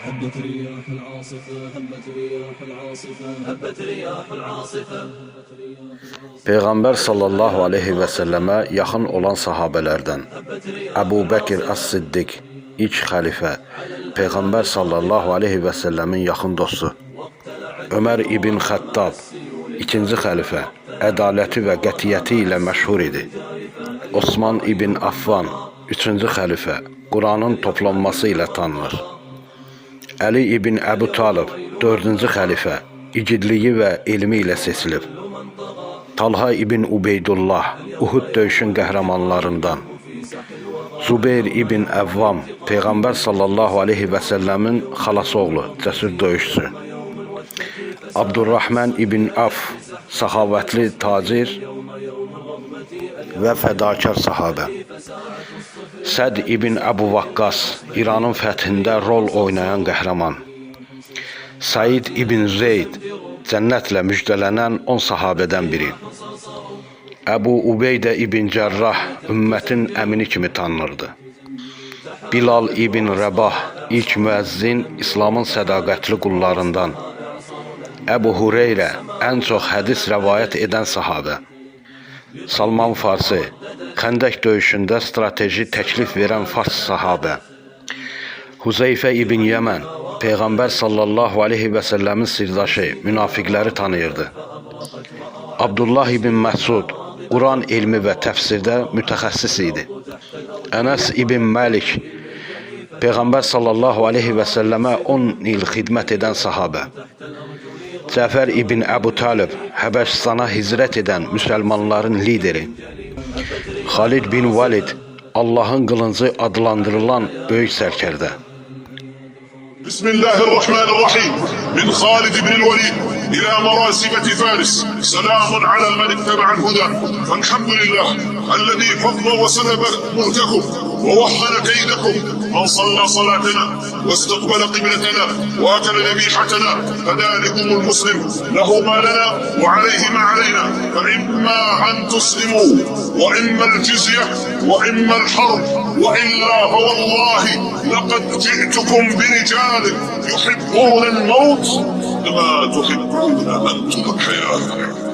هبت رياح العاصفة هبت رياح العاصفة هبت رياح العاصفة. Peyğəmbər sallallahu aleyhi və səlləmə yaxın olan sahabələrdən Əbu Bəkir Əs-Siddiq, ilk xəlifə, Peyğəmbər sallallahu aleyhi və səlləmin yaxın dostu. Ömər ibn Xəttab, ikinci xəlifə, ədaləti və qətiyyəti ilə məşhur idi. Osman ibn Affan, üçüncü xəlifə, Quranın toplanması ilə tanınır. Əli ibn Əbu Talib, dördüncü xəlifə, igidliyi və elmi ilə seçilib. Talha ibn Ubeydullah, Uhud döyüşün qəhrəmanlarından. Zubeyr ibn Əvvam, Peyğəmbər sallallahu aleyhi və səlləmin xalası oğlu, cəsur döyüşçü. Abdurrahman ibn Af, səxavətli tacir və fədakar sahabə. Səd ibn Əbu Vaqqas, İranın fəthində rol oynayan qəhrəman. Said ibn Zeyd, cənnətlə müjdələnən 10 sahabədən biri. Əbu Ubeydə ibn Cərrah, ümmətin əmini kimi tanınırdı. Bilal ibn Rəbah, ilk müəzzin, İslamın sədaqətli qullarından. Əbu Hureyrə, ən çox hədis rəvayət edən sahabə. Salman Farsi, Xəndək döyüşündə strateji təklif verən fars sahabə. Huzeyfə ibn Yəmən, Peyğəmbər sallallahu aleyhi və səlləmin sirdaşı, münafiqləri tanıyırdı. Abdullah ibn Məsud, Quran elmi və təfsirdə mütəxəssis idi. Ənəs ibn Məlik, Peyğəmbər sallallahu aleyhi və səlləmə 10 il xidmət edən sahabə. Cəfər ibn Əbu Talib, Həbəşistana hicrət edən müsəlmanların lideri. Xalid bin Valid, Allahın qılıncı adlandırılan böyük sərkərdə. Bismillahirrahmanirrahim. Min Xalid ibn al-Walid ila marasibati Faris. Selamun ala men ittaba'al huda. Elhamdülillah alladhi fadla ve salaba mulkakum ve wahhana kaydakum. من صلى صلاتنا واستقبل قبلتنا واكل ذبيحتنا فذلكم المسلم له ما لنا وعليه ما علينا فاما ان تسلموا واما الجزيه واما الحرب والا فوالله لقد جئتكم برجال يحبون الموت كما تحبون انتم الحياه.